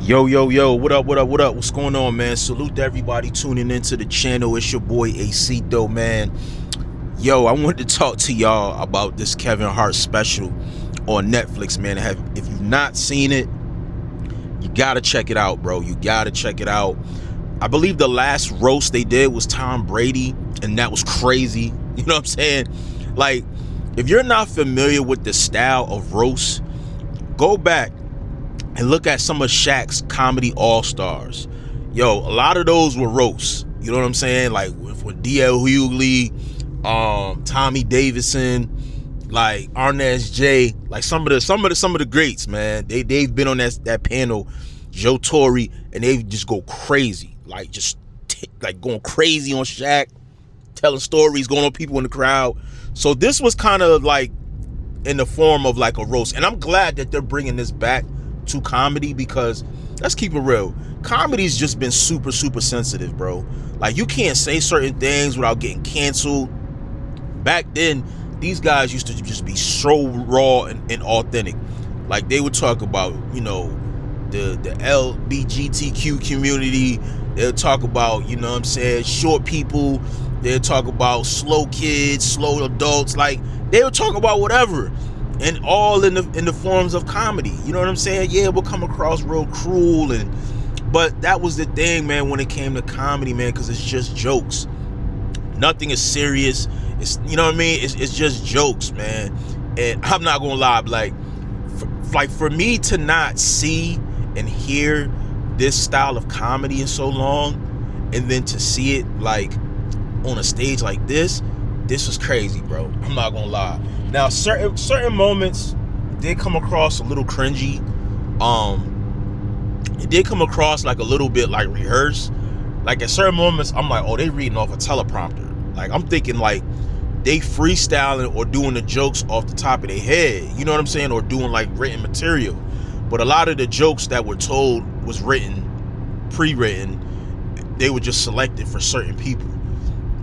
Yo, what up, what's going on, man? Salute to everybody tuning into the channel. It's your boy Aceito, man. Yo, I wanted to talk to y'all about this Kevin Hart special on Netflix, man. If you've not seen it, you gotta check it out, bro. You gotta check it out. I believe the last roast they did was Tom Brady, and that was crazy. You know what I'm saying? Like, if you're not familiar with the style of roast, go back and look at some of Shaq's comedy all-stars. Yo, a lot of those were roasts. You know what I'm saying? Like with D.L. Hughley, Tommy Davidson, like Arnaz J, like some of the greats, man. They've been on that panel, Joe Torre, and they just go crazy, like like going crazy on Shaq, telling stories, going on people in the crowd. So this was kind of like in the form of like a roast, and I'm glad that they're bringing this back to comedy, because let's keep it real, comedy's just been super sensitive, bro. Like, you can't say certain things without getting canceled. Back then, these guys used to just be so raw and authentic. Like, they would talk about, you know, the LGBTQ community. They'll talk about, you know what I'm saying, short people. They'll talk about slow kids, slow adults. Like, they would talk about whatever, and all in the forms of comedy. You know what I'm saying? Yeah, we'll come across real cruel, but that was the thing, man, when it came to comedy, man, because it's just jokes. Nothing is serious. It's, you know what I mean? It's just jokes, man. And I'm not gonna lie, like for me to not see and hear this style of comedy in so long, and then to see it like on a stage like this was crazy, bro. I'm not gonna lie. Now, certain moments did come across a little cringy. It did come across like a little bit like rehearsed. Like, at certain moments, I'm like, oh, they reading off a teleprompter. Like, I'm thinking like they freestyling or doing the jokes off the top of their head. You know what I'm saying? Or doing like written material. But a lot of the jokes that were told was pre-written. They were just selected for certain people.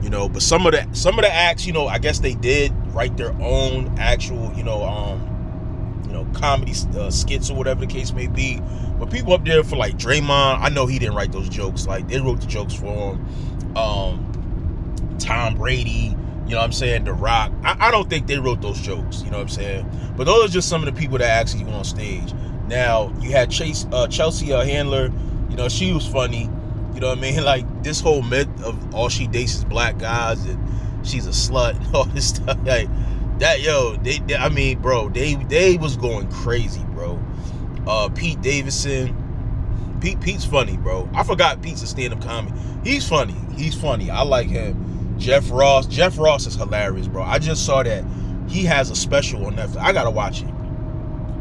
You know, but some of the acts, you know, I guess they did write their own actual, comedy skits or whatever the case may be. But people up there for like Draymond, I know he didn't write those jokes. Like, they wrote the jokes for him. Tom Brady, you know what I'm saying, The Rock. I don't think they wrote those jokes, you know what I'm saying? But those are just some of the people that actually went on stage. Now, you had Chelsea Handler, you know, she was funny. You know what I mean? Like, this whole myth of all she dates is black guys and she's a slut and all this stuff. Like, that, yo, they was going crazy, bro. Pete Davidson. Pete's funny, bro. I forgot Pete's a stand-up comedy. He's funny. I like him. Jeff Ross is hilarious, bro. I just saw that he has a special on Netflix. I gotta watch it.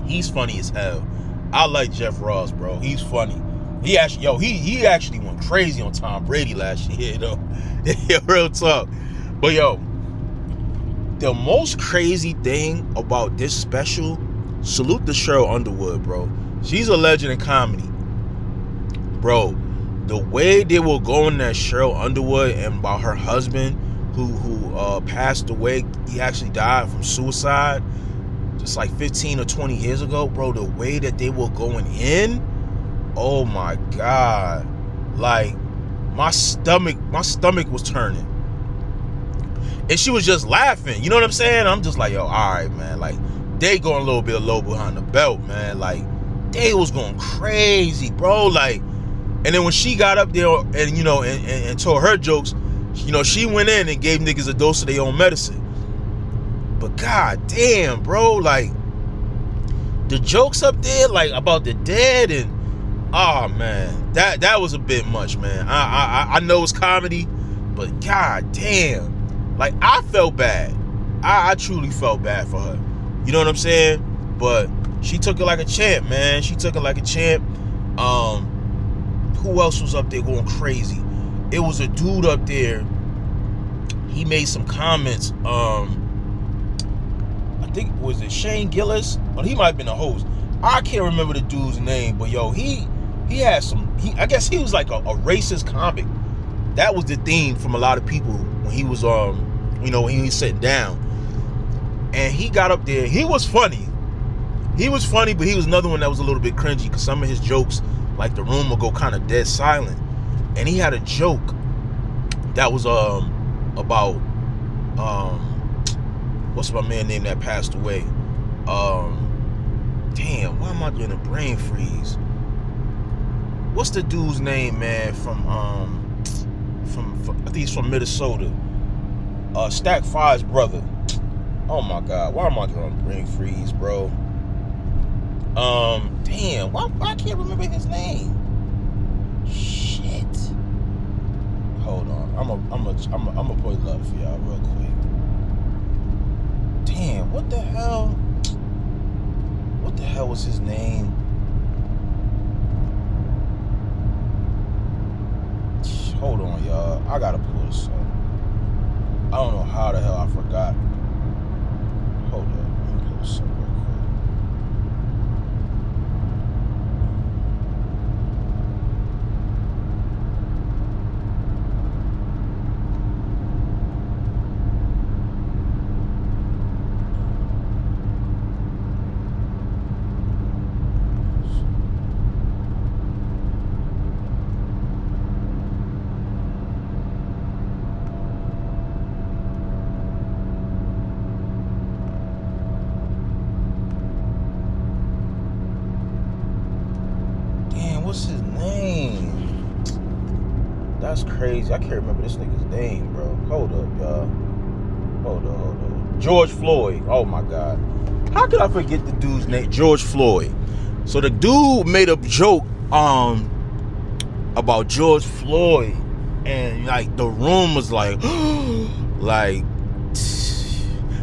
He's funny as hell. I like Jeff Ross, bro. He's funny. He actually went crazy on Tom Brady last year, though. Real talk. But yo, the most crazy thing about this special, salute to Sheryl Underwood, bro. She's a legend in comedy. Bro, the way they were going at Sheryl Underwood and about her husband who passed away, he actually died from suicide just like 15 or 20 years ago, bro. The way that they were going in, oh my God. Like, my stomach was turning. And she was just laughing. You know what I'm saying? I'm just like, yo, all right, man. Like, they going a little bit low behind the belt, man. Like, they was going crazy, bro. Like, and then when she got up there and, you know, and told her jokes, you know, she went in and gave niggas a dose of their own medicine. But god damn, bro, like, the jokes up there, like, about the dead, and oh man, that was a bit much, man. I know it's comedy, but god damn, like, I felt bad. I truly felt bad for her. You know what I'm saying? But she took it like a champ, man. She took it like a champ. Who else was up there going crazy? It was a dude up there. He made some comments. I think, was it Shane Gillis? Or he might have been a host. I can't remember the dude's name, but yo, he had some, I guess he was like a racist comic. That was the theme from a lot of people when he was when he was sitting down. And he got up there. He was funny. He was funny, but he was another one that was a little bit cringy, because some of his jokes like the room will go kind of dead silent. And he had a joke that was about what's my man name that passed away? Damn, why am I getting a brain freeze? What's the dude's name, man? From I think he's from Minnesota. Stack 5's brother. Oh my God, why am I getting a brain freeze, bro? Damn, why I can't remember his name? Shit. Hold on, I'm gonna put it up for y'all real quick. Damn, what the hell? What the hell was his name? Hold on, y'all. I gotta pull this up. I don't know how the hell I forgot. Hold up. Let me pull this up real quick. What's his name? That's crazy. I can't remember this nigga's name, bro. Hold up, y'all. Hold up. George Floyd. Oh my God. How could I forget the dude's name? George Floyd. So the dude made a joke about George Floyd, and like the room was like like,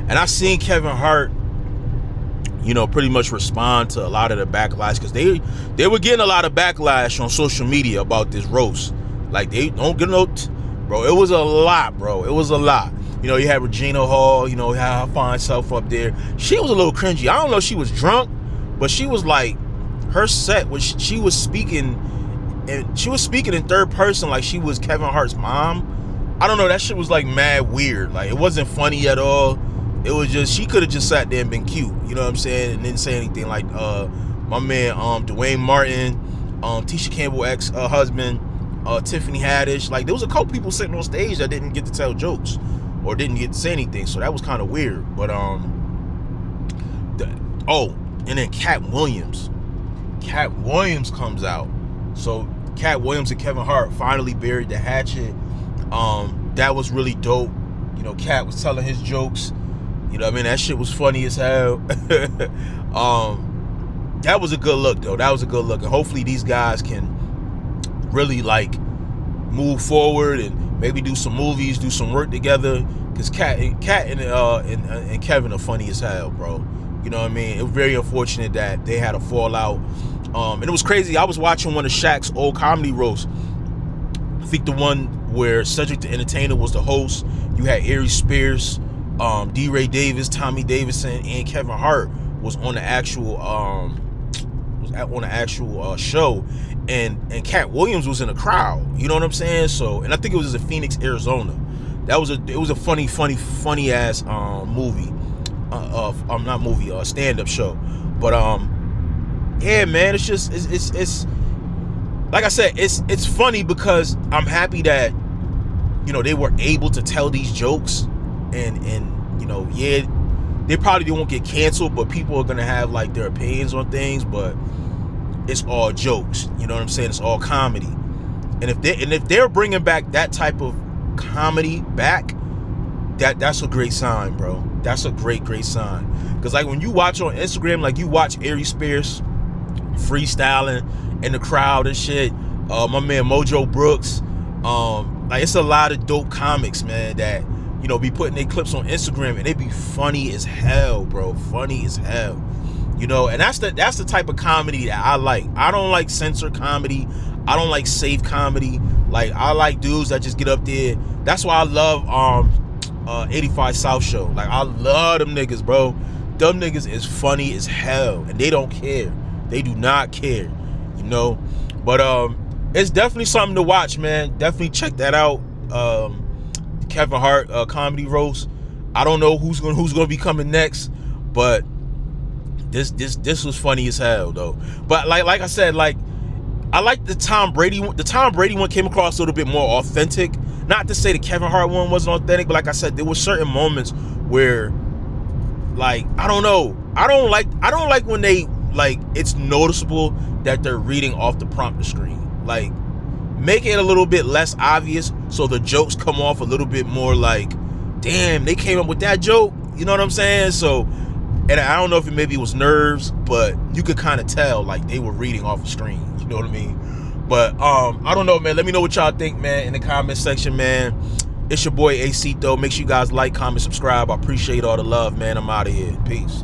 and I seen Kevin Hart, you know, pretty much respond to a lot of the backlash, because they were getting a lot of backlash on social media about this roast. Like, they don't get no bro, it was a lot, bro. It was a lot. You know, you had Regina Hall, you know, had her fine self up there. She was a little cringy. I don't know if she was drunk, but she was like, her set was, she was speaking in third person like she was Kevin Hart's mom. I don't know, that shit was like mad weird. Like, it wasn't funny at all. It was just, she could have just sat there and been cute, you know what I'm saying, and didn't say anything. Like my man Dwayne Martin, Tisha Campbell ex-husband, Tiffany Haddish. Like, there was a couple people sitting on stage that didn't get to tell jokes or didn't get to say anything, so that was kind of weird. But and then Cat Williams comes out. So Cat Williams and Kevin Hart finally buried the hatchet. That was really dope. You know, Cat was telling his jokes. You know what I mean? That shit was funny as hell. That was a good look, though. That was a good look. And hopefully these guys can really, like, move forward and maybe do some movies, do some work together. Because Cat and Kevin are funny as hell, bro. You know what I mean? It was very unfortunate that they had a fallout. And it was crazy. I was watching one of Shaq's old comedy roasts. I think the one where Cedric the Entertainer was the host. You had Aries Spears, D. Ray Davis, Tommy Davidson, and Kevin Hart was on the actual show, and Cat Williams was in the crowd. You know what I'm saying? So, and I think it was in Phoenix, Arizona. It was a funny ass movie, stand-up show. But yeah, man, it's just it's like I said, it's funny because I'm happy that, you know, they were able to tell these jokes. And you know, yeah, they probably won't get canceled, but people are gonna have like their opinions on things. But it's all jokes, you know what I'm saying? It's all comedy. And if they're bringing back that type of comedy back, that's a great sign, bro. That's a great sign. Because like when you watch on Instagram, like you watch Aries Spears freestyling in the crowd and shit, my man Mojo Brooks, like it's a lot of dope comics, man, that, you know, be putting their clips on Instagram and they be funny as hell, bro. Funny as hell. You know, and that's the type of comedy that I like. I don't like censor comedy. I don't like safe comedy. Like, I like dudes that just get up there. That's why I love 85 South Show. Like, I love them niggas, bro. Them niggas is funny as hell, and they don't care. They do not care, you know. But it's definitely something to watch, man. Definitely check that out. Kevin Hart comedy roast. I don't know who's gonna be coming next, but this was funny as hell, though. But like I said, like, I like the Tom Brady one. The Tom Brady one came across a little bit more authentic. Not to say the Kevin Hart one wasn't authentic, but like I said, there were certain moments where, like, I don't know. I don't like when they, like, it's noticeable that they're reading off the prompter screen. Like, make it a little bit less obvious so the jokes come off a little bit more like, damn, they came up with that joke. You know what I'm saying? So, and I don't know if it maybe was nerves, but you could kind of tell like they were reading off the screen. You know what I mean? But I don't know, man. Let me know what y'all think, man, in the comment section, man. It's your boy Aceito. Make sure you guys like, comment, subscribe. I appreciate all the love, man. I'm out of here. Peace.